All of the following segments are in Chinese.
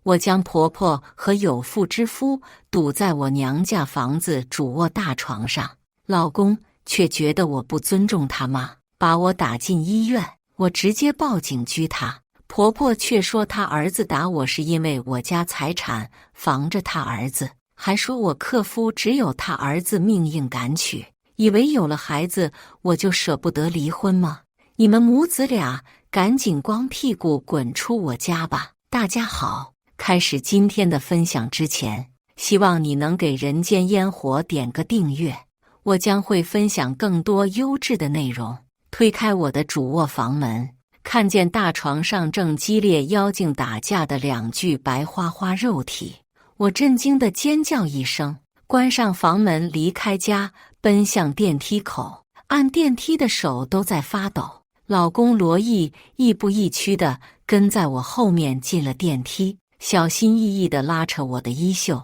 我将婆婆和有妇之夫堵在我娘家房子主卧大床上，老公却觉得我不尊重他妈，把我打进医院。我直接报警拘他，婆婆却说她儿子打我是因为我家财产防着她儿子，还说我克夫只有她儿子命硬敢娶，以为有了孩子我就舍不得离婚吗？你们母子俩赶紧光屁股滚出我家吧！大家好，开始今天的分享之前，希望你能给人间烟火点个订阅，我将会分享更多优质的内容。推开我的主卧房门，看见大床上正激烈妖精打架的两具白花花肉体，我震惊地尖叫一声，关上房门离开家，奔向电梯口，按电梯的手都在发抖。老公罗毅亦步亦趋地跟在我后面进了电梯，小心翼翼地拉扯我的衣袖。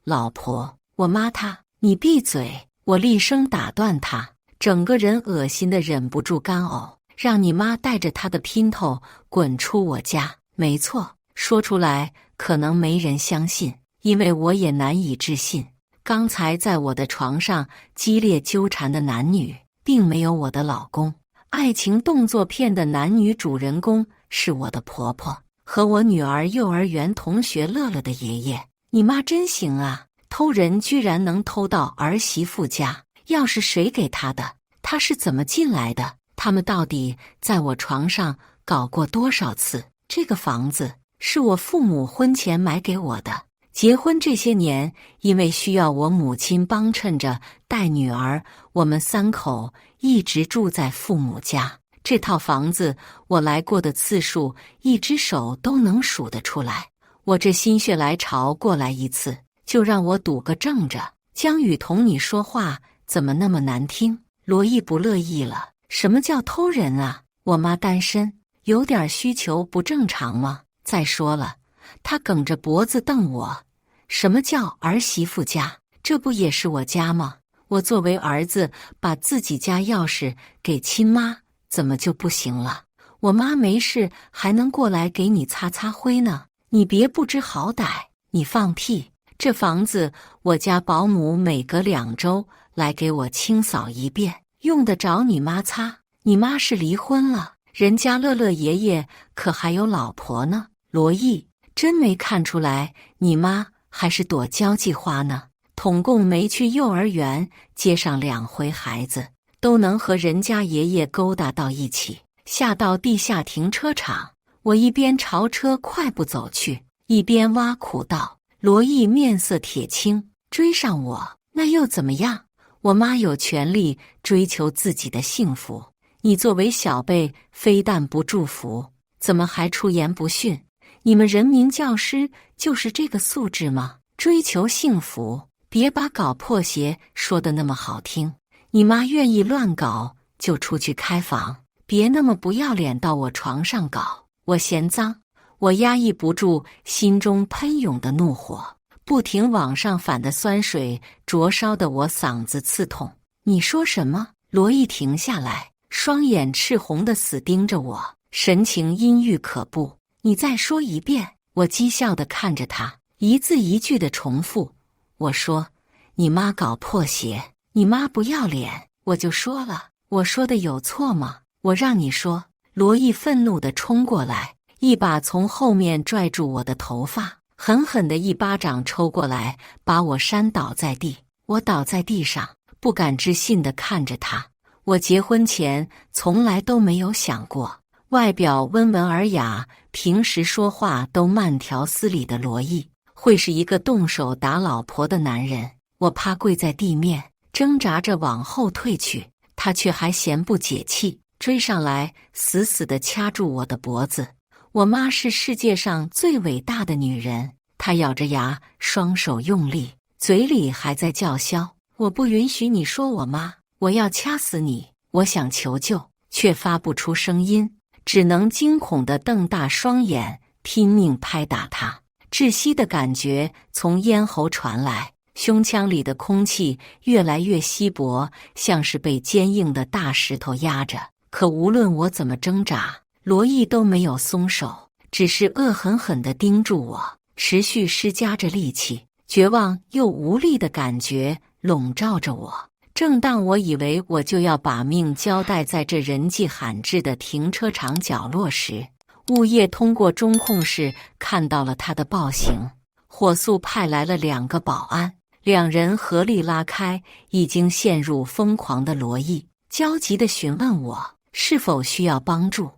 老婆，我妈她……你闭嘴！我厉声打断她，整个人恶心的忍不住干呕。让你妈带着她的姘头滚出我家！没错，说出来可能没人相信，因为我也难以置信。刚才在我的床上激烈纠缠的男女，并没有我的老公。爱情动作片的男女主人公是我的婆婆和我女儿幼儿园同学乐乐的爷爷。你妈真行啊，偷人居然能偷到儿媳妇家，要是谁给她的，她是怎么进来的？他们到底在我床上搞过多少次？这个房子是我父母婚前买给我的，结婚这些年，因为需要我母亲帮衬着带女儿，我们三口一直住在父母家。这套房子我来过的次数，一只手都能数得出来。我这心血来潮过来一次，就让我赌个正着。江雨桐，你说话怎么那么难听？罗毅不乐意了。什么叫偷人啊？我妈单身，有点需求不正常吗？再说了，他梗着脖子瞪我。什么叫儿媳妇家？这不也是我家吗？我作为儿子，把自己家钥匙给亲妈，怎么就不行了？我妈没事还能过来给你擦擦灰呢。你别不知好歹！你放屁！这房子我家保姆每隔2周来给我清扫一遍，用得着你妈擦？你妈是离婚了，人家乐乐爷爷可还有老婆呢。罗毅，真没看出来你妈还是朵交际花呢。统共没去幼儿园接上2回孩子，都能和人家爷爷勾搭到一起。下到地下停车场，我一边朝车快步走去，一边挖苦道：罗毅面色铁青，追上我那又怎么样？我妈有权利追求自己的幸福，你作为小辈非但不祝福，怎么还出言不逊？你们人民教师就是这个素质吗？追求幸福，别把搞破鞋说得那么好听。你妈愿意乱搞就出去开房，别那么不要脸到我床上搞。我嫌脏，我压抑不住心中喷涌的怒火，不停往上反的酸水灼烧得我嗓子刺痛。你说什么？罗毅停下来，双眼赤红地死盯着我，神情阴郁可怖。你再说一遍！我讥笑地看着他，一字一句地重复。我说，你妈搞破鞋，你妈不要脸，我就说了，我说的有错吗？我让你说。罗毅愤怒地冲过来，一把从后面拽住我的头发，狠狠地一巴掌抽过来，把我扇倒在地。我倒在地上，不敢置信地看着他。我结婚前从来都没有想过，外表温文尔雅，平时说话都慢条斯理的罗毅，会是一个动手打老婆的男人。我趴跪在地面，挣扎着往后退去，他却还嫌不解气，追上来死死地掐住我的脖子。我妈是世界上最伟大的女人，她咬着牙，双手用力，嘴里还在叫嚣：我不允许你说我妈，我要掐死你！我想求救，却发不出声音，只能惊恐地瞪大双眼，拼命拍打她。窒息的感觉从咽喉传来，胸腔里的空气越来越稀薄，像是被坚硬的大石头压着。可无论我怎么挣扎，罗毅都没有松手，只是恶狠狠地盯住我，持续施加着力气，绝望又无力的感觉笼罩着我。正当我以为我就要把命交代在这人迹罕至的停车场角落时，物业通过中控室看到了他的暴行，火速派来了2个保安，两人合力拉开已经陷入疯狂的罗毅，焦急地询问我是否需要帮助。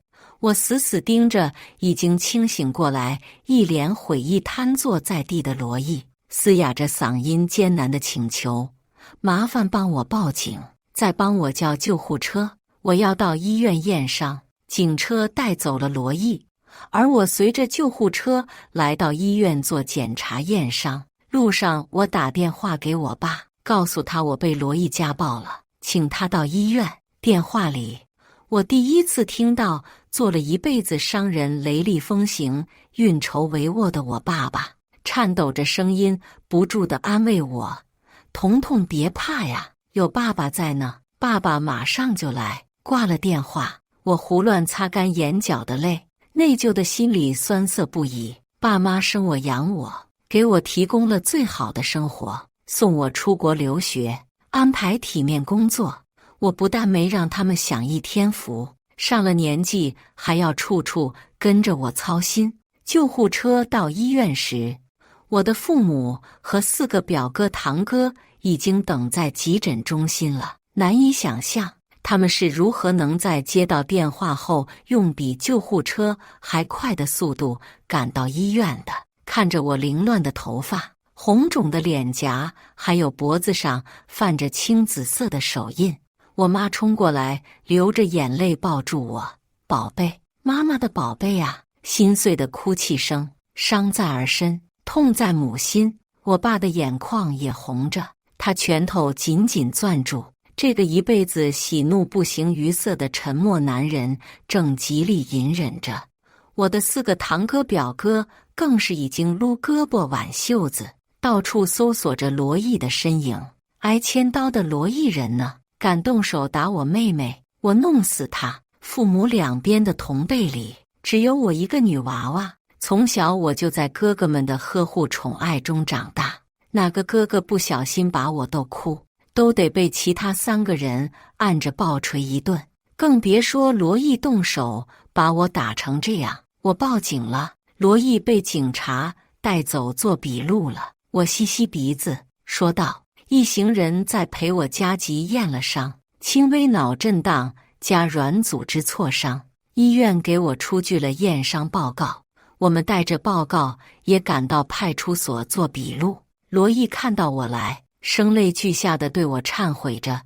我死死盯着已经清醒过来、一脸悔意瘫坐在地的罗毅，嘶哑着嗓音艰难地请求：麻烦帮我报警，再帮我叫救护车，我要到医院验伤。警车带走了罗毅，而我随着救护车来到医院做检查验伤。路上我打电话给我爸，告诉他我被罗毅家暴了，请他到医院。电话里，我第一次听到做了一辈子商人雷厉风行、运筹帷幄的我爸爸，颤抖着声音不住地安慰我：彤彤别怕呀，有爸爸在呢，爸爸马上就来。挂了电话，我胡乱擦干眼角的泪，内疚的心里酸涩不已。爸妈生我养我，给我提供了最好的生活，送我出国留学，安排体面工作。我不但没让他们享誉天福，上了年纪还要处处跟着我操心。救护车到医院时，我的父母和4个表哥堂哥已经等在急诊中心了。难以想象他们是如何能在接到电话后用比救护车还快的速度赶到医院的。看着我凌乱的头发、红肿的脸颊，还有脖子上泛着青紫色的手印，我妈冲过来，流着眼泪抱住我：宝贝，妈妈的宝贝啊！心碎的哭泣声，伤在儿身，痛在母心。我爸的眼眶也红着，他拳头紧紧攥住。这个一辈子喜怒不形于色的沉默男人正极力隐忍着。我的4个堂哥表哥更是已经撸胳膊挽袖子，到处搜索着罗毅的身影。挨千刀的罗毅人呢？敢动手打我妹妹，我弄死他！父母两边的同辈里，只有我一个女娃娃。从小我就在哥哥们的呵护宠爱中长大，哪个哥哥不小心把我逗哭，都得被其他3个人按着暴锤一顿，更别说罗毅动手把我打成这样。我报警了，罗毅被警察带走做笔录了。我吸吸鼻子说道：一行人在陪我加急验了伤，轻微脑震荡加软组织挫伤，医院给我出具了验伤报告。我们带着报告也赶到派出所做笔录。罗毅看到我来，声泪俱下地对我忏悔着：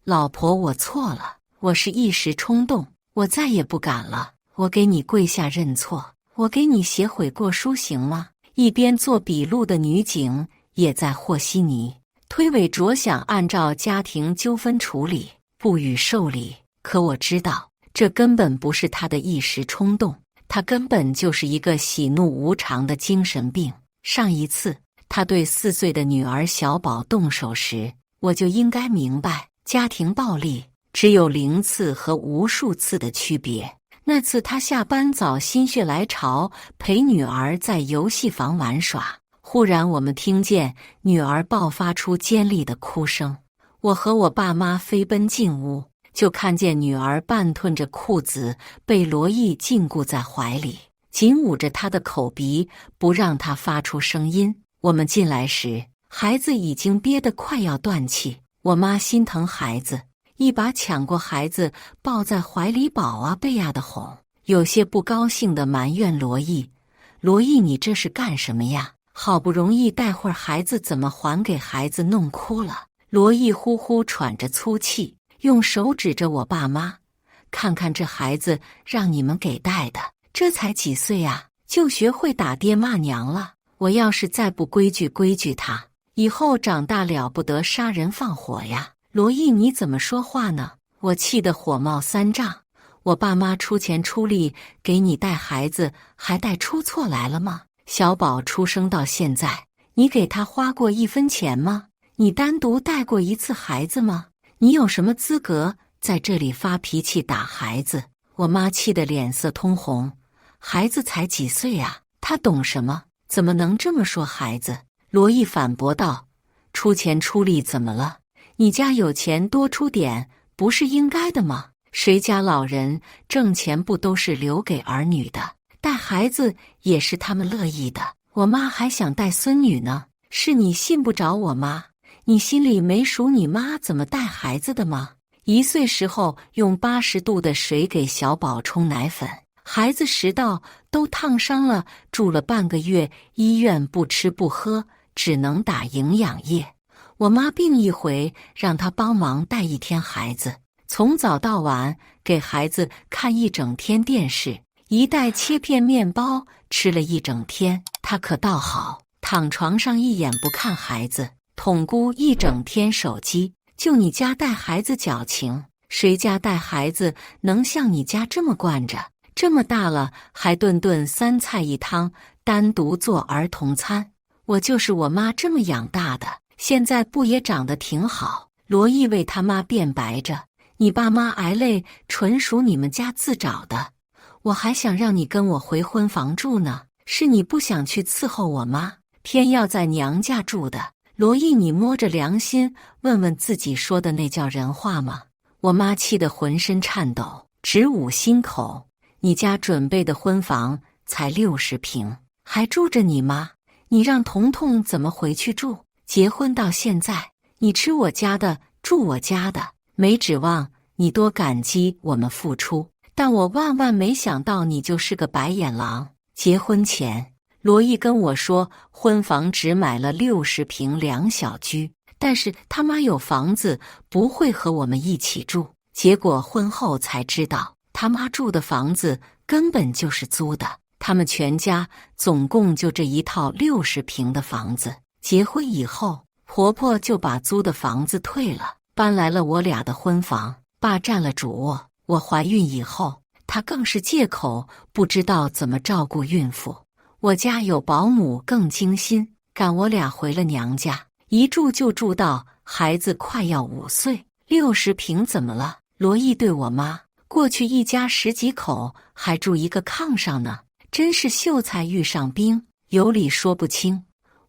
老婆，我错了，我是一时冲动，我再也不敢了，我给你跪下认错，我给你写悔过书行吗？一边做笔录的女警也在和稀泥，推诿着想按照家庭纠纷处理，不予受理。可我知道，这根本不是他的一时冲动，他根本就是一个喜怒无常的精神病。上一次他对4岁的女儿小宝动手时，我就应该明白，家庭暴力只有0次和无数次的区别。那次他下班早心血来潮陪女儿在游戏房玩耍，忽然我们听见女儿爆发出尖利的哭声，我和我爸妈飞奔进屋，就看见女儿半褪着裤子被罗毅禁锢在怀里，紧捂着她的口鼻，不让她发出声音。我们进来时，孩子已经憋得快要断气，我妈心疼孩子，一把抢过孩子抱在怀里，宝啊贝啊的哄，有些不高兴地埋怨罗毅：罗毅，你这是干什么呀？好不容易带会儿孩子，怎么还给孩子弄哭了？罗毅呼呼喘着粗气，用手指着我爸妈：看看这孩子让你们给带的，这才几岁啊，就学会打爹骂娘了。我要是再不规矩他，以后长大了不得杀人放火呀！罗毅，你怎么说话呢？我气得火冒三丈。我爸妈出钱出力给你带孩子，还带出错来了吗？小宝出生到现在，你给他花过1分钱吗？你单独带过一次孩子吗？你有什么资格在这里发脾气打孩子？我妈气得脸色通红。孩子才几岁啊，他懂什么？怎么能这么说孩子？罗毅反驳道：出钱出力怎么了？你家有钱多出点，不是应该的吗？谁家老人挣钱不都是留给儿女的？带孩子也是他们乐意的。我妈还想带孙女呢，是你信不着我妈？你心里没数你妈怎么带孩子的吗？1岁时候用80度的水给小宝冲奶粉，孩子食道都烫伤了，住了半个月医院，不吃不喝，只能打营养液。我妈病一回，让她帮忙带1天孩子，从早到晚给孩子看1整天电视，一袋切片面包吃了1整天。她可倒好，躺床上一眼不看孩子，统姑1整天手机。就你家带孩子矫情，谁家带孩子能像你家这么惯着？这么大了还顿顿3菜1汤，单独做儿童餐。我就是我妈这么养大的，现在不也长得挺好？罗毅为他妈辩白着，你爸妈挨累纯属你们家自找的，我还想让你跟我回婚房住呢，是你不想去伺候我妈，偏要在娘家住的。罗毅，你摸着良心问问自己说的那叫人话吗？我妈气得浑身颤抖，直捂心口。你家准备的婚房才60平，还住着你妈？你让彤彤怎么回去住？结婚到现在，你吃我家的，住我家的，没指望你多感激我们付出，但我万万没想到你就是个白眼狼。结婚前罗毅跟我说，婚房只买了60平2小居，但是他妈有房子，不会和我们一起住。结果婚后才知道，他妈住的房子根本就是租的，他们全家总共就这一套60平的房子。结婚以后，婆婆就把租的房子退了，搬来了我俩的婚房，霸占了主卧。我怀孕以后，她更是借口不知道怎么照顾孕妇。我家有保姆更精心，赶我俩回了娘家，一住就住到孩子快要5岁。60平怎么了？罗毅对我妈，过去一家10几口还住一个炕上呢，真是秀才遇上兵，有理说不清。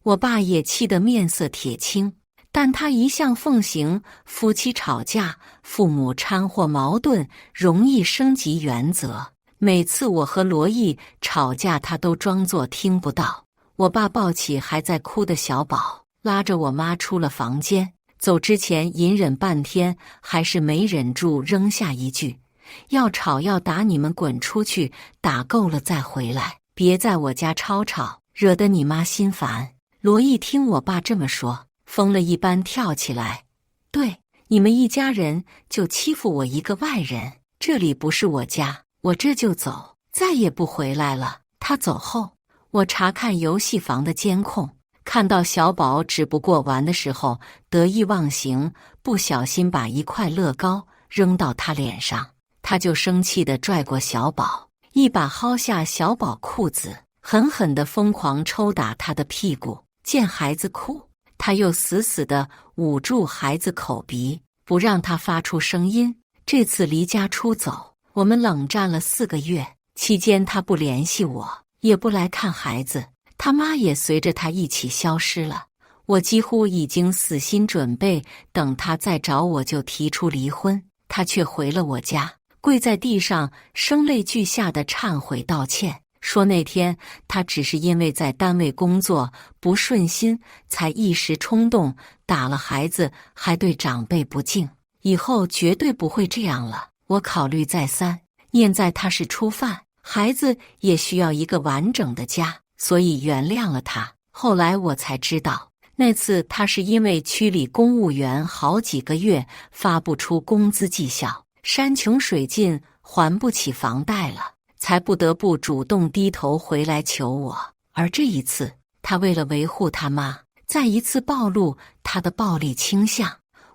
我爸也气得面色铁青，但他一向奉行夫妻吵架，父母掺和矛盾容易升级原则。每次我和罗毅吵架，他都装作听不到。我爸抱起还在哭的小宝，拉着我妈出了房间，走之前隐忍半天，还是没忍住扔下一句：要吵要打你们滚出去，打够了再回来，别在我家吵吵，惹得你妈心烦。罗毅听我爸这么说，疯了一般跳起来：对，你们一家人就欺负我一个外人，这里不是我家，我这就走，再也不回来了。他走后，我查看游戏房的监控，看到小宝只不过玩的时候得意忘形，不小心把一块乐高扔到他脸上，他就生气地拽过小宝，一把薅下小宝裤子，狠狠地疯狂抽打他的屁股。见孩子哭，他又死死地捂住孩子口鼻，不让他发出声音。这次离家出走，我们冷战了4个月，期间他不联系我，也不来看孩子，他妈也随着他一起消失了。我几乎已经死心准备，等他再找我就提出离婚，他却回了我家，跪在地上声泪俱下地忏悔道歉，说那天他只是因为在单位工作不顺心，才一时冲动打了孩子，还对长辈不敬，以后绝对不会这样了。我考虑再三，念在他是初犯，孩子也需要一个完整的家，所以原谅了他。后来我才知道，那次他是因为区里公务员好几个月发不出工资绩效，山穷水尽还不起房贷了，才不得不主动低头回来求我。而这一次，他为了维护他妈，再一次暴露他的暴力倾向，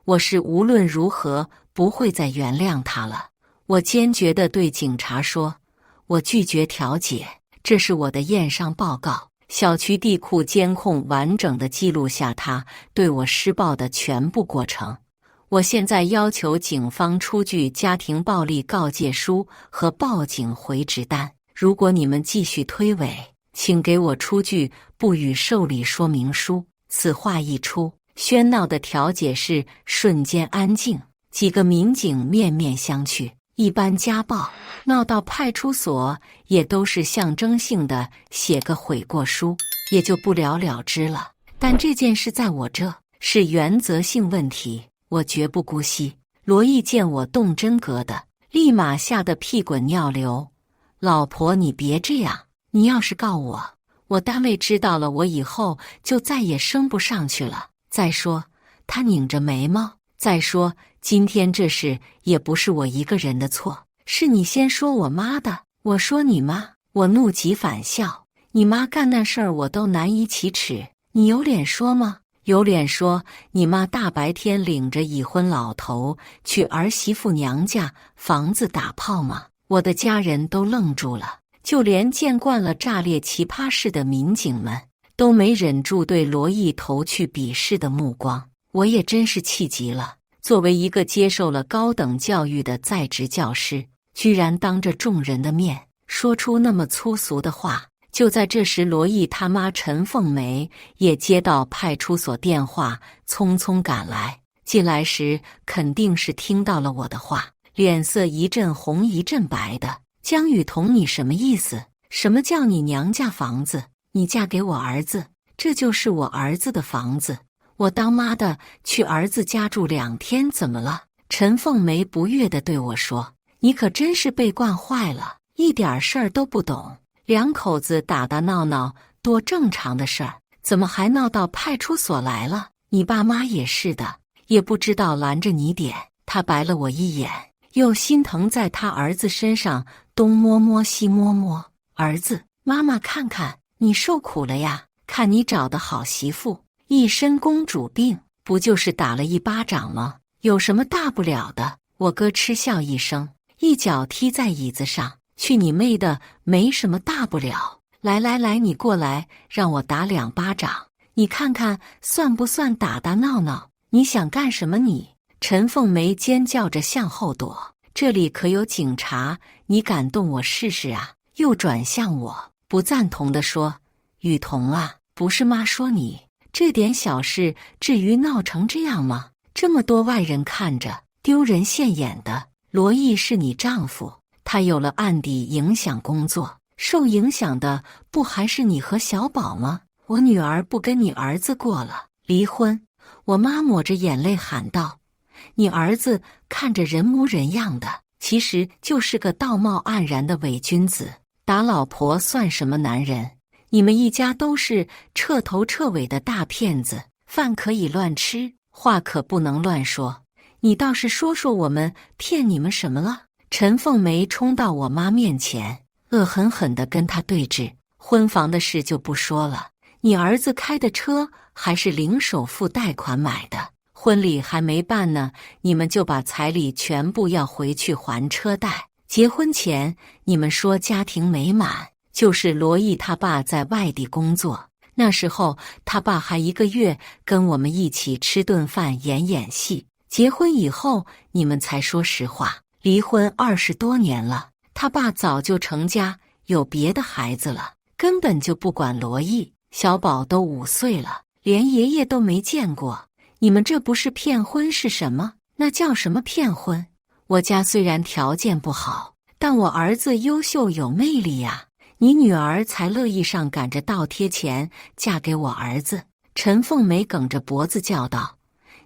我是无论如何不会再原谅他了。我坚决地对警察说，我拒绝调解，这是我的验伤报告。小区地库监控完整地记录下他对我施暴的全部过程。我现在要求警方出具家庭暴力告诫书和报警回执单。如果你们继续推诿，请给我出具不予受理说明书。此话一出，喧闹的调解室瞬间安静，几个民警面面相觑。一般家暴闹到派出所，也都是象征性的写个悔过书，也就不了了之了。但这件事在我这是原则性问题，我绝不姑息。罗毅见我动真格的，立马吓得屁滚尿流。老婆，你别这样，你要是告我，我单位知道了，我以后就再也升不上去了。再说，他拧着眉毛，再说今天这事也不是我一个人的错，是你先说我妈的。我说你妈，我怒极反笑，你妈干那事儿我都难以启齿，你有脸说吗？有脸说你妈大白天领着已婚老头去儿媳妇娘家房子打炮吗？我的家人都愣住了，就连见惯了炸裂奇葩事的民警们都没忍住对罗毅投去鄙视的目光。我也真是气极了，作为一个接受了高等教育的在职教师，居然当着众人的面说出那么粗俗的话。就在这时，罗毅他妈陈凤梅也接到派出所电话，匆匆赶来。进来时肯定是听到了我的话，脸色一阵红一阵白的。江雨桐，你什么意思？什么叫你娘家房子？你嫁给我儿子，这就是我儿子的房子，我当妈的去儿子家住2天，怎么了？陈凤梅不悦地对我说：“你可真是被惯坏了，一点事儿都不懂。两口子打打闹闹多正常的事儿，怎么还闹到派出所来了？你爸妈也是的，也不知道拦着你点。”他白了我一眼，又心疼在他儿子身上东摸摸西摸摸。儿子，妈妈看看你受苦了呀，看你找的好媳妇，一身公主病，不就是打了一巴掌吗？有什么大不了的？我哥嗤笑一声，一脚踢在椅子上。去你妹的，没什么大不了。来来来，你过来，让我打2巴掌，你看看算不算打打闹闹？你想干什么你？陈凤梅尖叫着向后躲，这里可有警察，你敢动我试试啊？又转向我，不赞同地说：“雨桐啊，不是妈说你，这点小事至于闹成这样吗？这么多外人看着，丢人现眼的。罗毅是你丈夫，他有了案底影响工作，受影响的不还是你和小宝吗？我女儿不跟你儿子过了，离婚。”我妈抹着眼泪喊道：“你儿子看着人模人样的，其实就是个道貌岸然的伪君子，打老婆算什么男人？你们一家都是彻头彻尾的大骗子，饭可以乱吃，话可不能乱说。你倒是说说我们骗你们什么了？”陈凤梅冲到我妈面前，恶狠狠地跟她对峙。婚房的事就不说了，你儿子开的车还是零首付贷款买的，婚礼还没办呢，你们就把彩礼全部要回去还车贷。结婚前你们说家庭美满，就是罗毅他爸在外地工作，那时候他爸还1个月跟我们一起吃顿饭演戏。结婚以后你们才说实话，离婚20多年了，他爸早就成家有别的孩子了，根本就不管罗毅。小宝都5岁了，连爷爷都没见过，你们这不是骗婚是什么？那叫什么骗婚？我家虽然条件不好，但我儿子优秀有魅力呀，你女儿才乐意上赶着倒贴钱嫁给我儿子。陈凤梅梗着脖子叫道：“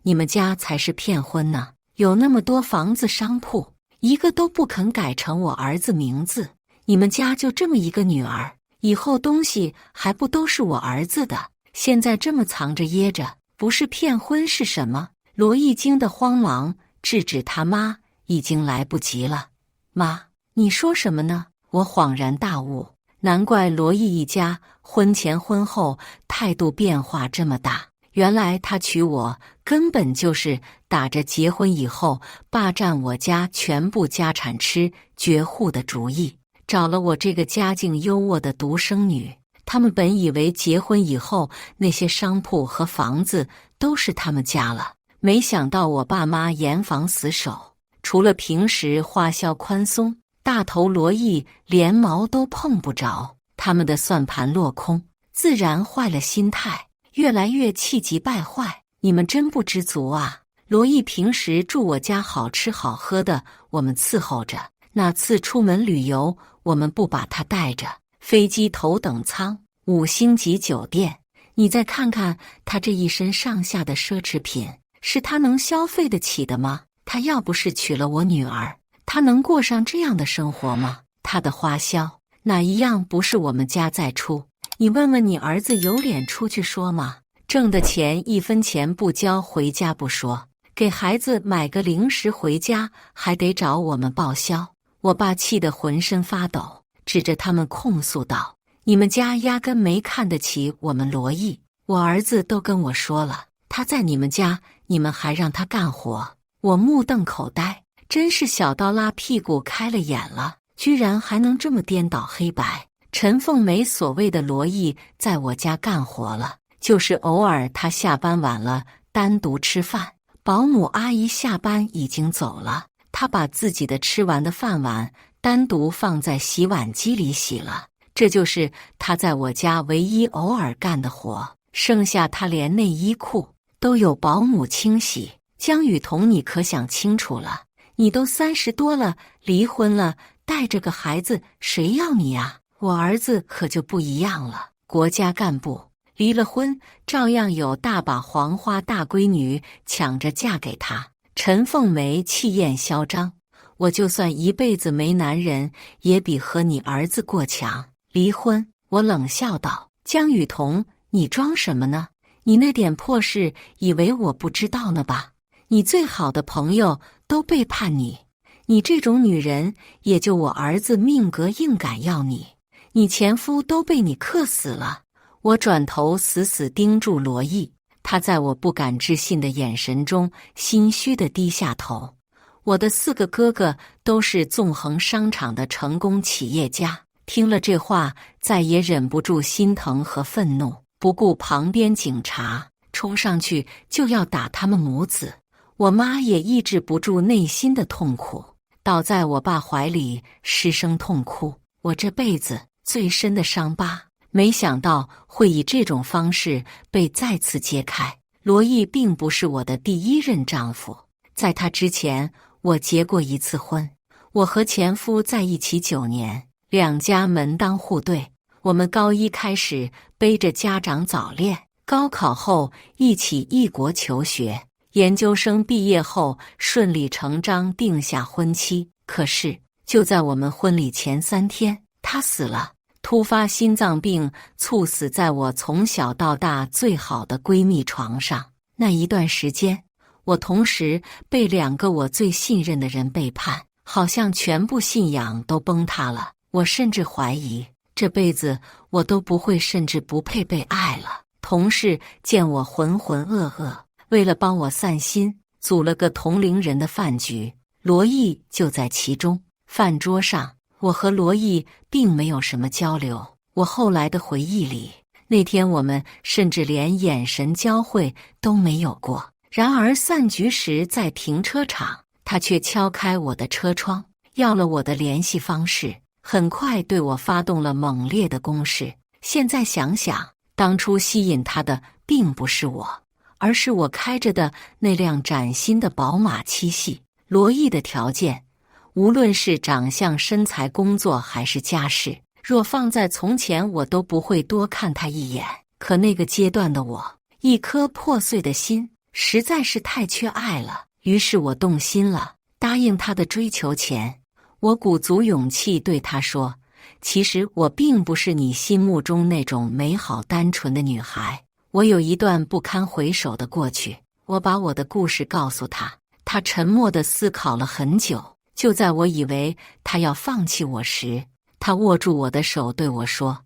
你们家才是骗婚呢，有那么多房子商铺，一个都不肯改成我儿子名字，你们家就这么一个女儿，以后东西还不都是我儿子的？现在这么藏着掖着，不是骗婚是什么？”罗毅惊得慌忙制止他妈，已经来不及了。妈，你说什么呢？我恍然大悟，难怪罗毅一家婚前婚后态度变化这么大，原来他娶我根本就是打着结婚以后霸占我家全部家产吃绝户的主意，找了我这个家境优渥的独生女。他们本以为结婚以后那些商铺和房子都是他们家了，没想到我爸妈严防死守，除了平时花销宽松，大头罗毅连毛都碰不着。他们的算盘落空，自然坏了心态，越来越气急败坏。你们真不知足啊！罗毅平时住我家好吃好喝的，我们伺候着；哪次出门旅游，我们不把他带着。飞机头等舱，5星级酒店，你再看看他这一身上下的奢侈品，是他能消费得起的吗？他要不是娶了我女儿，他能过上这样的生活吗？他的花销哪一样不是我们家在出？你问问你儿子，有脸出去说吗？挣的钱1分钱不交回家不说，给孩子买个零食回家还得找我们报销。我爸气得浑身发抖，指着他们控诉道：你们家压根没看得起我们罗毅，我儿子都跟我说了，他在你们家，你们还让他干活。我目瞪口呆，真是小刀拉屁股开了眼了，居然还能这么颠倒黑白。陈凤梅所谓的罗毅在我家干活了，就是偶尔他下班晚了单独吃饭，保姆阿姨下班已经走了，他把自己的吃完的饭碗单独放在洗碗机里洗了，这就是他在我家唯一偶尔干的活。剩下他连内衣裤都有保姆清洗。江雨桐，你可想清楚了，你都30多了，离婚了，带着个孩子，谁要你啊？我儿子可就不一样了，国家干部，离了婚照样有大把黄花大闺女抢着嫁给他。陈凤梅气焰嚣张，我就算一辈子没男人，也比和你儿子过强。离婚？我冷笑道：江雨桐，你装什么呢？你那点破事，以为我不知道呢吧？你最好的朋友都背叛你，你这种女人，也就我儿子命格硬敢要你，你前夫都被你克死了。我转头死死盯住罗毅，他在我不敢置信的眼神中心虚地低下头。我的4个哥哥都是纵横商场的成功企业家，听了这话，再也忍不住心疼和愤怒，不顾旁边警察，冲上去就要打他们母子。我妈也抑制不住内心的痛苦，倒在我爸怀里失声痛哭。我这辈子最深的伤疤，没想到会以这种方式被再次揭开。罗毅并不是我的第1任丈夫，在他之前，我结过1次婚。我和前夫在一起9年，2家门当户对。我们高1开始背着家长早恋，高考后一起异国求学，研究生毕业后顺理成章定下婚期。可是就在我们婚礼前3天，他死了，突发心脏病，猝死在我从小到大最好的闺蜜床上。那一段时间，我同时被2个我最信任的人背叛，好像全部信仰都崩塌了。我甚至怀疑这辈子我都不会，甚至不配被爱了。同事见我浑浑噩噩，为了帮我散心，组了个同龄人的饭局，罗毅就在其中。饭桌上，我和罗毅并没有什么交流。我后来的回忆里，那天我们甚至连眼神交汇都没有过。然而散局时，在停车场，他却敲开我的车窗，要了我的联系方式，很快对我发动了猛烈的攻势。现在想想，当初吸引他的并不是我，而是我开着的那辆崭新的宝马7系。罗毅的条件，无论是长相、身材、工作还是家世，若放在从前，我都不会多看他一眼。可那个阶段的我，一颗破碎的心实在是太缺爱了，于是我动心了，答应他的追求前，我鼓足勇气对他说，其实我并不是你心目中那种美好单纯的女孩，我有一段不堪回首的过去。我把我的故事告诉他，他沉默地思考了很久，就在我以为他要放弃我时，他握住我的手对我说，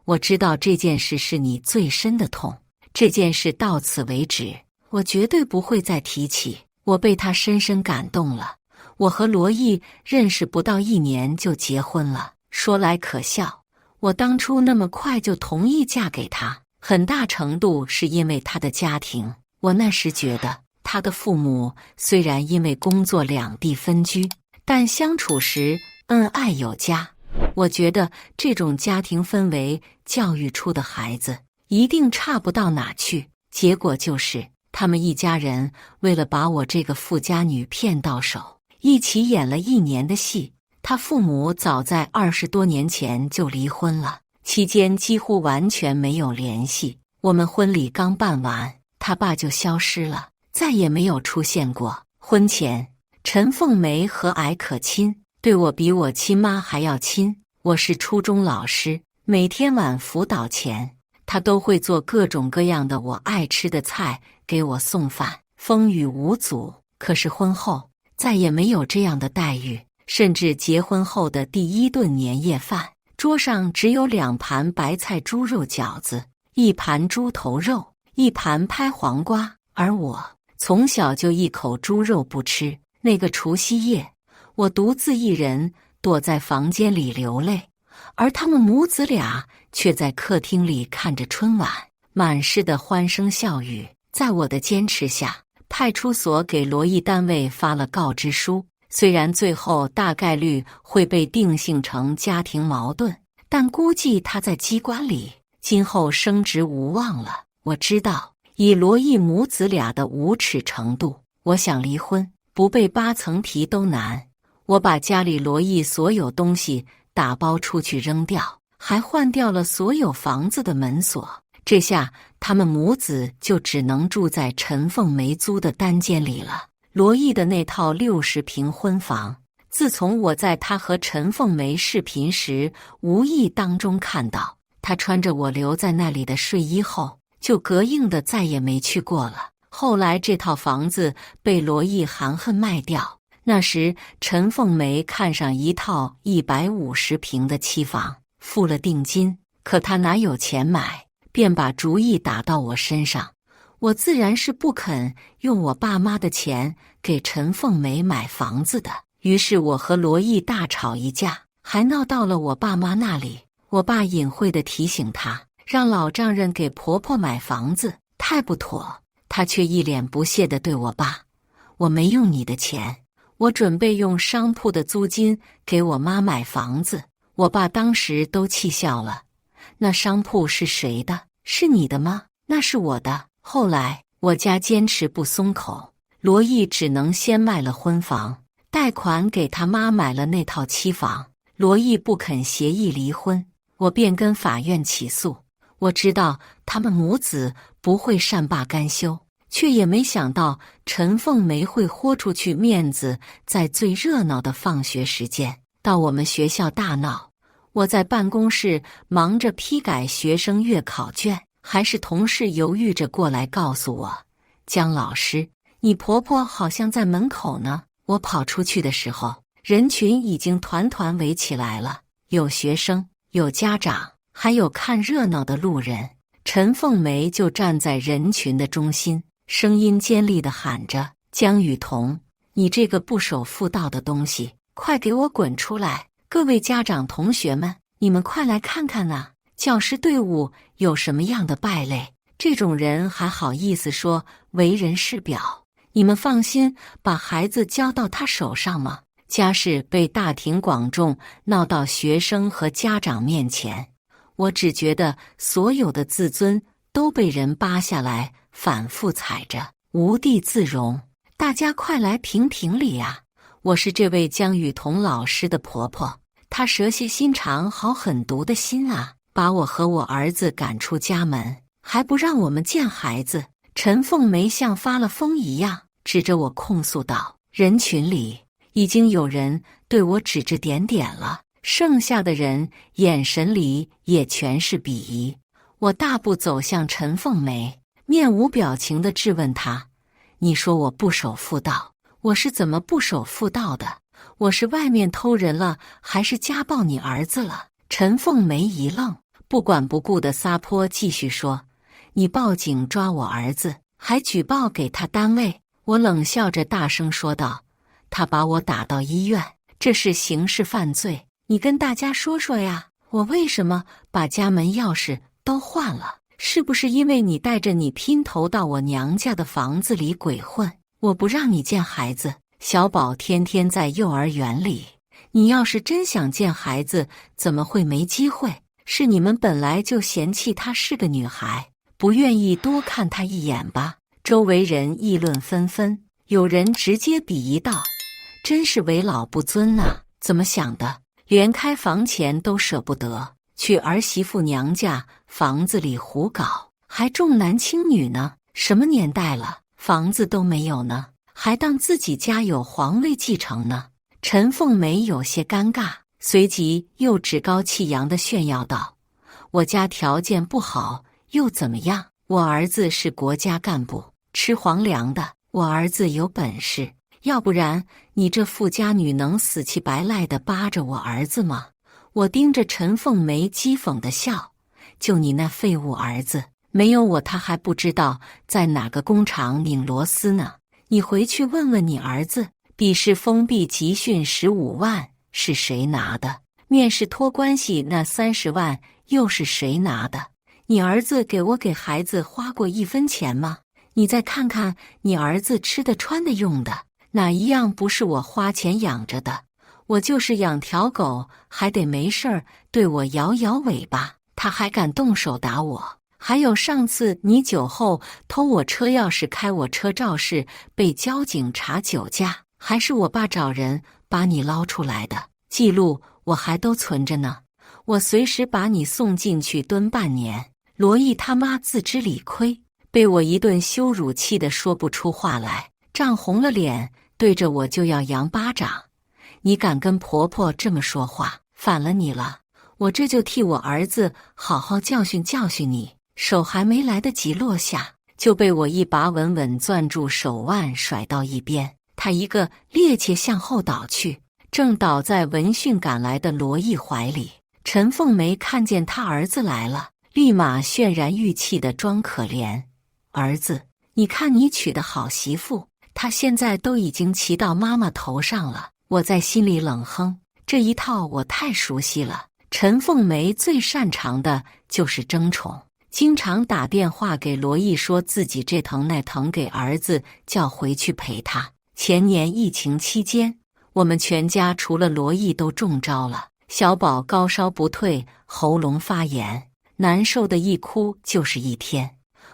我知道这件事是你最深的痛，这件事到此为止，我绝对不会再提起。我被他深深感动了。我和罗毅认识不到1年就结婚了，说来可笑，我当初那么快就同意嫁给他，很大程度是因为他的家庭。我那时觉得他的父母虽然因为工作两地分居，但相处时恩爱有加。我觉得这种家庭氛围教育出的孩子一定差不到哪去，结果就是他们一家人为了把我这个富家女骗到手，一起演了1年的戏。他父母早在20多年前就离婚了，期间几乎完全没有联系。我们婚礼刚办完，他爸就消失了，再也没有出现过。婚前，陈凤梅和蔼可亲，对我比我亲妈还要亲。我是初中老师，每天晚辅导前，他都会做各种各样的我爱吃的菜给我送饭，风雨无阻。可是婚后再也没有这样的待遇，甚至结婚后的第1顿年夜饭，桌上只有2盘白菜猪肉饺子，1盘猪头肉，1盘拍黄瓜，而我从小就一口猪肉不吃。那个除夕夜，我独自一人躲在房间里流泪，而他们母子俩却在客厅里看着春晚，满室的欢声笑语。在我的坚持下，派出所给罗毅单位发了告知书。虽然最后大概率会被定性成家庭矛盾，但估计他在机关里今后升职无望了。我知道，以罗毅母子俩的无耻程度，我想离婚不被8层皮都难。我把家里罗毅所有东西打包出去扔掉，还换掉了所有房子的门锁。这下他们母子就只能住在陈凤梅租的单间里了。罗毅的那套60平婚房，自从我在他和陈凤梅视频时无意当中看到他穿着我留在那里的睡衣后，就膈应的再也没去过了。后来这套房子被罗毅含恨卖掉，那时陈凤梅看上一套150平的期房，付了定金，可他哪有钱买，便把主意打到我身上。我自然是不肯用我爸妈的钱给陈凤梅买房子的，于是我和罗毅大吵一架，还闹到了我爸妈那里。我爸隐晦地提醒他，让老丈人给婆婆买房子太不妥，他却一脸不屑地对我爸：我没用你的钱，我准备用商铺的租金给我妈买房子。我爸当时都气笑了，那商铺是谁的？是你的吗？那是我的。后来我家坚持不松口，罗毅只能先卖了婚房，贷款给他妈买了那套期房。罗毅不肯协议离婚，我便跟法院起诉。我知道他们母子不会善罢甘休，却也没想到陈凤梅会豁出去面子，在最热闹的放学时间到我们学校大闹。我在办公室忙着批改学生月考卷，还是同事犹豫着过来告诉我：姜老师，你婆婆好像在门口呢。我跑出去的时候，人群已经团团围起来了，有学生，有家长，还有看热闹的路人。陈凤梅就站在人群的中心，声音尖利地喊着：姜雨桐，你这个不守妇道的东西，快给我滚出来！各位家长同学们，你们快来看看呐！教师队伍有什么样的败类？这种人还好意思说为人师表？你们放心把孩子交到他手上吗？家事被大庭广众闹到学生和家长面前，我只觉得所有的自尊都被人扒下来，反复踩着，无地自容。大家快来评评理啊！我是这位姜雨桐老师的婆婆，她蛇蝎心肠，好狠毒的心啊！把我和我儿子赶出家门，还不让我们见孩子。陈凤梅像发了疯一样，指着我控诉道。人群里已经有人对我指指点点了，剩下的人眼神里也全是鄙夷。我大步走向陈凤梅，面无表情地质问她：你说我不守妇道，我是怎么不守妇道的？我是外面偷人了，还是家暴你儿子了？陈凤梅一愣，不管不顾的撒泼，继续说：你报警抓我儿子，还举报给他单位。我冷笑着大声说道：他把我打到医院，这是刑事犯罪，你跟大家说说呀，我为什么把家门钥匙都换了？是不是因为你带着你姘头到我娘家的房子里鬼混？我不让你见孩子，小宝天天在幼儿园里，你要是真想见孩子，怎么会没机会？是你们本来就嫌弃她是个女孩，不愿意多看她一眼吧？”周围人议论纷纷，有人直接鄙夷道：“真是为老不尊呐！怎么想的？连开房钱都舍不得，去儿媳妇娘家房子里胡搞，还重男轻女呢？什么年代了，房子都没有呢，还当自己家有皇位继承呢？”陈凤梅有些尴尬，随即又趾高气扬地炫耀道：“我家条件不好又怎么样？我儿子是国家干部，吃皇粮的。我儿子有本事，要不然你这富家女能死乞白赖地扒着我儿子吗？”我盯着陈凤梅讥讽地笑：“就你那废物儿子，没有我他还不知道在哪个工厂拧螺丝呢。你回去问问你儿子，笔试封闭集训15万是谁拿的？面试托关系那30万又是谁拿的？你儿子给孩子花过1分钱吗？你再看看你儿子吃的穿的用的，哪一样不是我花钱养着的？我就是养条狗，还得没事儿对我摇摇尾巴，他还敢动手打我。还有上次你酒后偷我车钥匙开我车肇事被交警查酒驾，还是我爸找人把你捞出来的，记录我还都存着呢，我随时把你送进去蹲半年。”罗毅他妈自知理亏，被我一顿羞辱气得说不出话来，涨红了脸，对着我就要扬巴掌。你敢跟婆婆这么说话，反了你了！我这就替我儿子好好教训教训你。手还没来得及落下，就被我一把稳稳攥住手腕，甩到一边。他一个趔趄向后倒去，正倒在闻讯赶来的罗毅怀里。陈凤梅看见他儿子来了，立马渲然欲泣地装可怜：“儿子，你看你娶的好媳妇，她现在都已经骑到妈妈头上了。”我在心里冷哼，这一套我太熟悉了。陈凤梅最擅长的就是争宠，经常打电话给罗毅说自己这疼那疼，给儿子叫回去陪他。前年疫情期间，我们全家除了罗毅都中招了，小宝高烧不退，喉咙发炎，难受的一哭就是1天。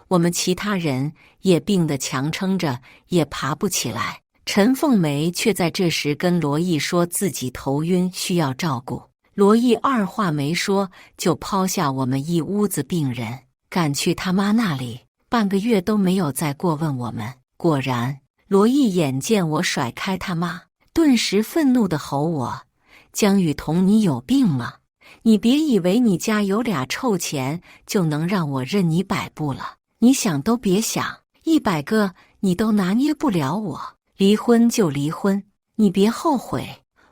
我们其他人也病得强撑着，也爬不起来。陈凤梅却在这时跟罗毅说自己头晕，需要照顾。罗毅二话没说，就抛下我们一屋子病人，赶去他妈那里，半个月都没有再过问我们。果然，罗毅眼见我甩开他妈，顿时愤怒地吼我：“江雨桐，你有病吗？你别以为你家有俩臭钱就能让我任你摆布了，你想都别想，100个你都拿捏不了我。离婚就离婚，你别后悔。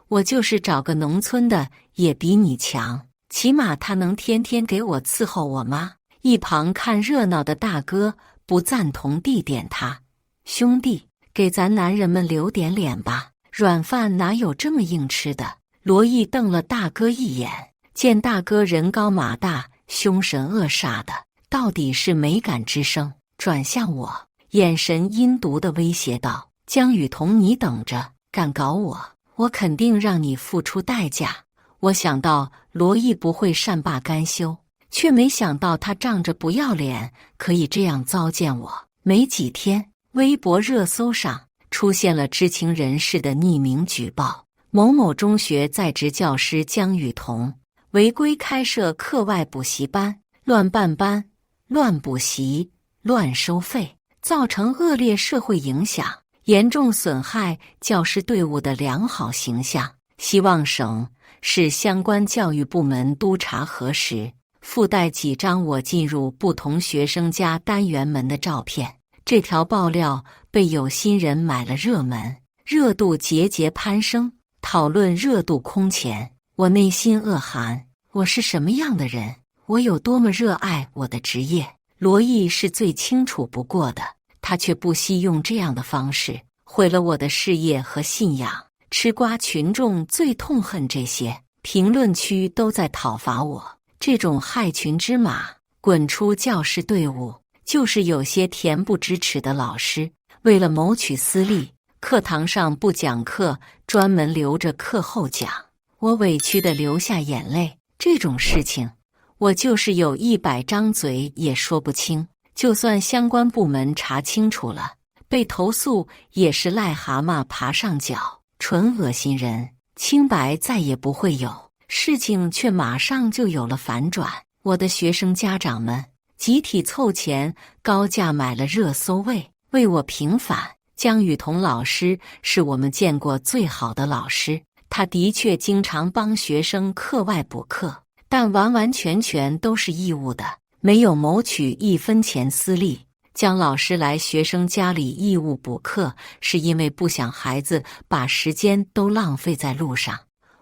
我就是找个农村的也比你强，起码他能天天给我伺候我妈。”一旁看热闹的大哥不赞同地点他：“兄弟，给咱男人们留点脸吧，软饭哪有这么硬吃的？”罗毅瞪了大哥一眼，见大哥人高马大，凶神恶煞的，到底是没敢吱声，转向我，眼神阴毒地威胁道：“江雨桐，你等着，敢搞我，我肯定让你付出代价。”我想到罗毅不会善罢甘休，却没想到他仗着不要脸可以这样糟践我。没几天，微博热搜上出现了知情人士的匿名举报：某某中学在职教师江雨桐违规开设课外补习班，乱办班、乱补习、乱收费，造成恶劣社会影响，严重损害教师队伍的良好形象，希望省市相关教育部门督查核实。附带几张我进入不同学生家单元门的照片。这条爆料被有心人买了热门，热度节节攀升，讨论热度空前。我内心恶寒，我是什么样的人？我有多么热爱我的职业？罗毅是最清楚不过的，他却不惜用这样的方式毁了我的事业和信仰。吃瓜群众最痛恨这些，评论区都在讨伐我。这种害群之马，滚出教师队伍，就是有些恬不知耻的老师为了谋取私利，课堂上不讲课，专门留着课后讲。我委屈地流下眼泪。这种事情，我就是有100张嘴也说不清。就算相关部门查清楚了，被投诉也是癞蛤蟆爬上脚，纯恶心人。清白再也不会有，事情却马上就有了反转。我的学生家长们集体凑钱，高价买了热搜位，为我平反。江雨桐老师是我们见过最好的老师，他的确经常帮学生课外补课，但完完全全都是义务的，没有谋取1分钱私利。江老师来学生家里义务补课，是因为不想孩子把时间都浪费在路上。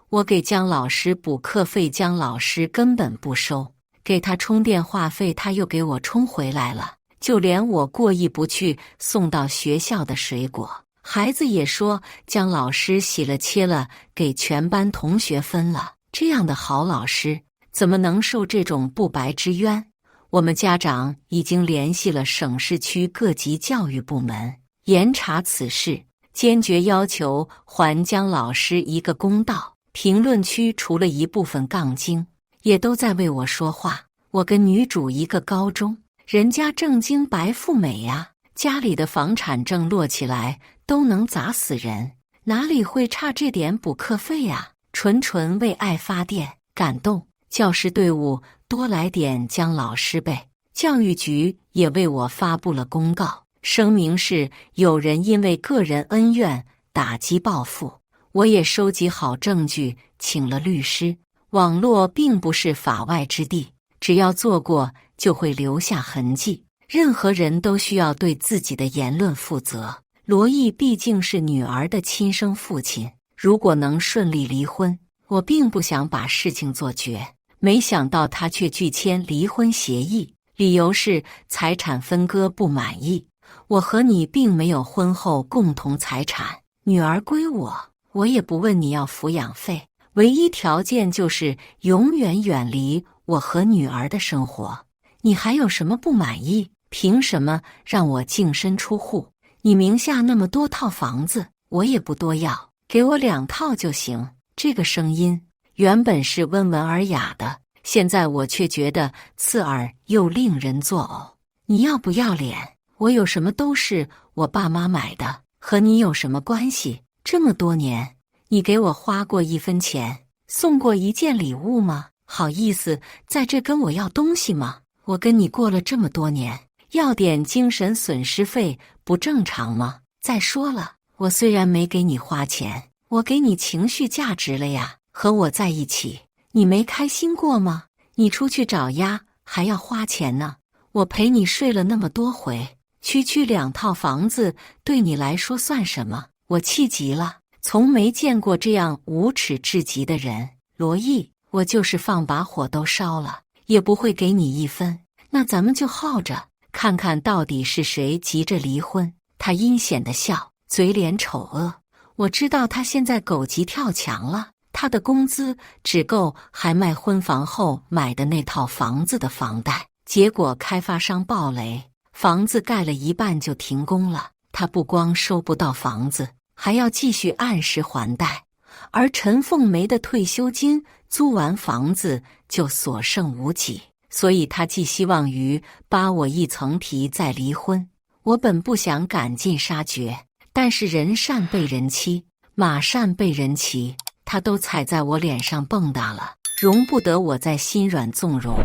我给江老师补课费，江老师根本不收，给他充电话费，他又给我充回来了。就连我过意不去送到学校的水果，孩子也说江老师洗了切了，给全班同学分了。这样的好老师怎么能受这种不白之冤？我们家长已经联系了省市区各级教育部门，严查此事，坚决要求还江老师一个公道。评论区除了一部分杠精，也都在为我说话。我跟女主一个高中，人家正经白富美呀，家里的房产证摞起来都能砸死人，哪里会差这点补课费呀？纯纯为爱发电，感动。教师队伍多来点江老师呗。教育局也为我发布了公告，声明是有人因为个人恩怨打击报复。我也收集好证据，请了律师。网络并不是法外之地，只要做过就会留下痕迹。任何人都需要对自己的言论负责。罗毅毕竟是女儿的亲生父亲，如果能顺利离婚，我并不想把事情做绝。没想到他却拒签离婚协议，理由是财产分割不满意。我和你并没有婚后共同财产，女儿归我，我也不问你要抚养费，唯一条件就是永远远离我和女儿的生活。你还有什么不满意？凭什么让我净身出户？你名下那么多套房子，我也不多要，给我2套就行。这个声音原本是温文尔雅的，现在我却觉得刺耳又令人作呕。你要不要脸？我有什么都是我爸妈买的，和你有什么关系？这么多年，你给我花过1分钱，送过1件礼物吗？好意思在这跟我要东西吗？我跟你过了这么多年，要点精神损失费不正常吗？再说了，我虽然没给你花钱，我给你情绪价值了呀。和我在一起，你没开心过吗？你出去找丫还要花钱呢。我陪你睡了那么多回，区2套房子对你来说算什么？我气急了，从没见过这样无耻至极的人。罗毅，我就是放把火都烧了，也不会给你1分。那咱们就耗着，看看到底是谁急着离婚。他阴险地笑，嘴脸丑恶。我知道他现在狗急跳墙了，他的工资只够还卖婚房后买的那套房子的房贷。结果开发商暴雷，房子盖了1半就停工了。他不光收不到房子，还要继续按时还贷。而陈凤梅的退休金租完房子就所剩无几，所以他寄希望于扒我一层皮再离婚。我本不想赶尽杀绝，但是人善被人欺，马善被人骑，他都踩在我脸上蹦跶了，容不得我再心软纵容。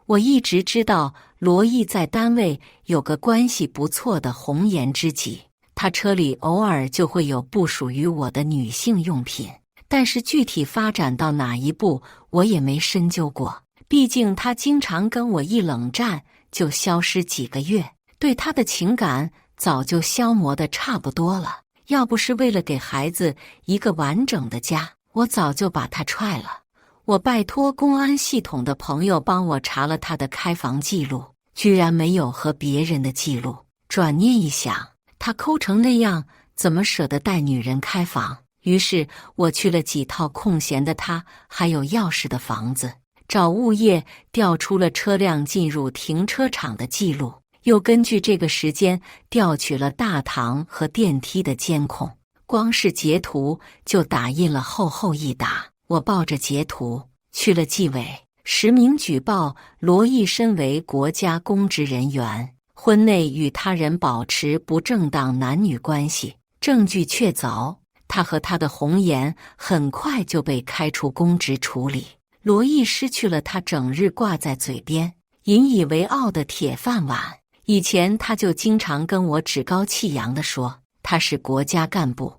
我一直知道罗毅在单位有个关系不错的红颜知己，他车里偶尔就会有不属于我的女性用品，但是具体发展到哪一步我也没深究过。毕竟他经常跟我一冷战就消失几个月，对他的情感早就消磨得差不多了。要不是为了给孩子一个完整的家，我早就把他踹了。我拜托公安系统的朋友帮我查了他的开房记录，居然没有和别人的记录。转念一想，他抠成那样，怎么舍得带女人开房？于是我去了几套空闲的他还有钥匙的房子，找物业调出了车辆进入停车场的记录，又根据这个时间调取了大堂和电梯的监控，光是截图就打印了厚厚一沓。我抱着截图去了纪委，实名举报罗毅身为国家公职人员，婚内与他人保持不正当男女关系，证据确凿。他和他的红颜很快就被开除公职处理。罗毅失去了他整日挂在嘴边、引以为傲的铁饭碗。以前他就经常跟我趾高气扬地说他是国家干部，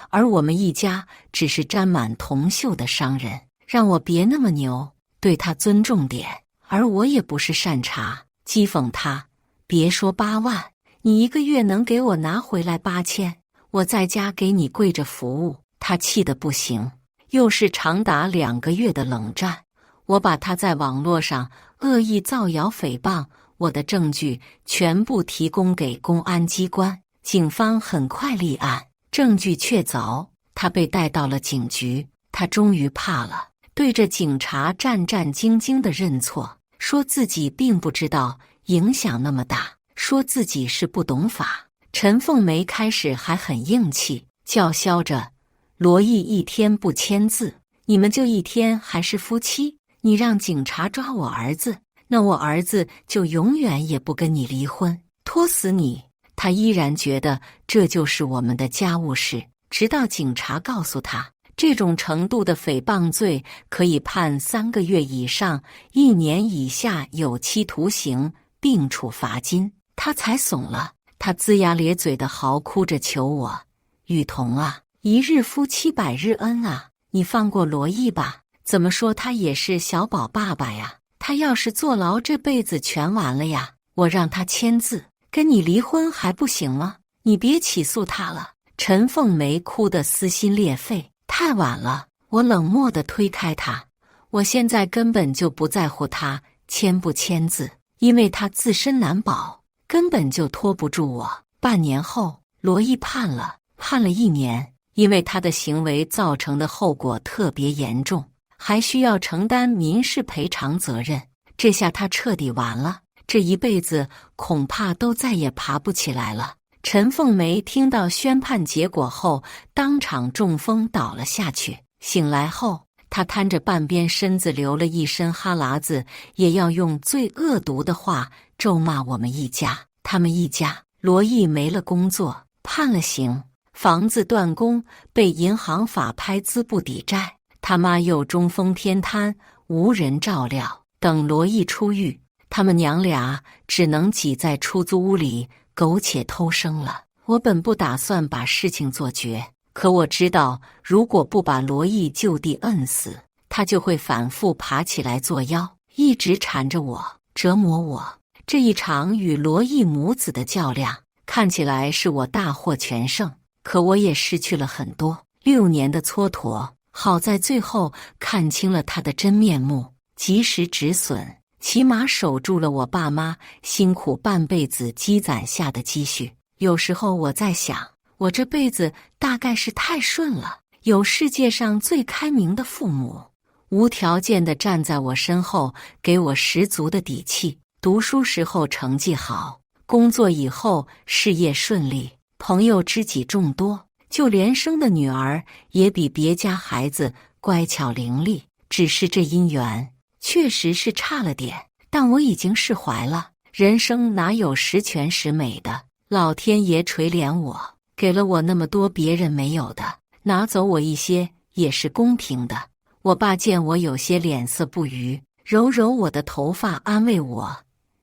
而我们一家只是沾满铜锈的商人，让我别那么牛，对他尊重点。而我也不是善茬，讥讽他，别说8万，你1个月能给我拿回来8000，我在家给你跪着服务。他气得不行，又是长达2个月的冷战。我把他在网络上恶意造谣诽谤我的证据全部提供给公安机关，警方很快立案，证据确凿，他被带到了警局。他终于怕了，对着警察战战兢兢地认错，说自己并不知道影响那么大，说自己是不懂法。陈凤梅开始还很硬气，叫嚣着罗毅1天不签字，你们就1天还是夫妻，你让警察抓我儿子，那我儿子就永远也不跟你离婚，拖死你。他依然觉得这就是我们的家务事，直到警察告诉他，这种程度的诽谤罪可以判3个月以上1年以下有期徒刑，并处罚金，他才怂了。他龇牙咧嘴地嚎哭着求我，雨桐啊，一日夫妻百日恩啊，你放过罗毅吧，怎么说他也是小宝爸爸呀，他要是坐牢这辈子全完了呀，我让他签字，跟你离婚还不行吗？你别起诉他了。陈凤梅哭得撕心裂肺。太晚了，我冷漠地推开他，我现在根本就不在乎他签不签字，因为他自身难保，根本就拖不住我。半年后，罗毅判了1年，因为他的行为造成的后果特别严重，还需要承担民事赔偿责任。这下他彻底完了，这一辈子恐怕都再也爬不起来了。陈凤梅听到宣判结果后，当场中风倒了下去。醒来后，她瘫着半边身子，流了一身哈喇子，也要用最恶毒的话咒骂我们一家。他们一家，罗毅没了工作，判了刑，房子断供，被银行法拍资不抵债。他妈又中风偏瘫，无人照料。等罗毅出狱，他们娘俩只能挤在出租屋里苟且偷生了。我本不打算把事情做绝，可我知道，如果不把罗毅就地摁死，他就会反复爬起来作妖，一直缠着我，折磨我。这一场与罗毅母子的较量，看起来是我大获全胜，可我也失去了很多。6年的蹉跎，好在最后看清了他的真面目，及时止损，起码守住了我爸妈辛苦半辈子积攒下的积蓄。有时候我在想，我这辈子大概是太顺了，有世界上最开明的父母，无条件地站在我身后，给我十足的底气。读书时候成绩好，工作以后事业顺利，朋友知己众多，就连生的女儿也比别家孩子乖巧伶俐。只是这姻缘确实是差了点，但我已经释怀了。人生哪有十全十美的？老天爷垂怜我，给了我那么多别人没有的，拿走我一些也是公平的。我爸见我有些脸色不愉，揉揉我的头发，安慰我：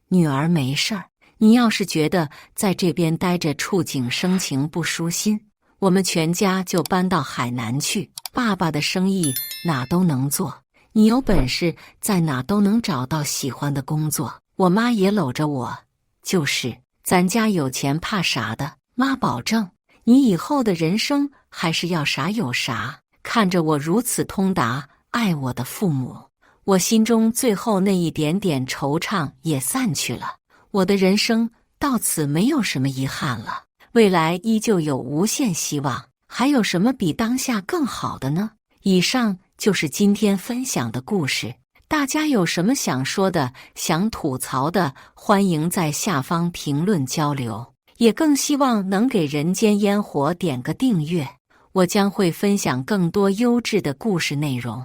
女儿没事儿，你要是觉得在这边待着触景生情不舒心，我们全家就搬到海南去。爸爸的生意哪都能做，你有本事在哪都能找到喜欢的工作。我妈也搂着我，就是咱家有钱怕啥的，妈保证你以后的人生还是要啥有啥。看着我如此通达爱我的父母，我心中最后那一点点惆怅也散去了。我的人生到此没有什么遗憾了，未来依旧有无限希望。还有什么比当下更好的呢？以上就是今天分享的故事，大家有什么想说的、想吐槽的，欢迎在下方评论交流，也更希望能给人间烟火点个订阅，我将会分享更多优质的故事内容。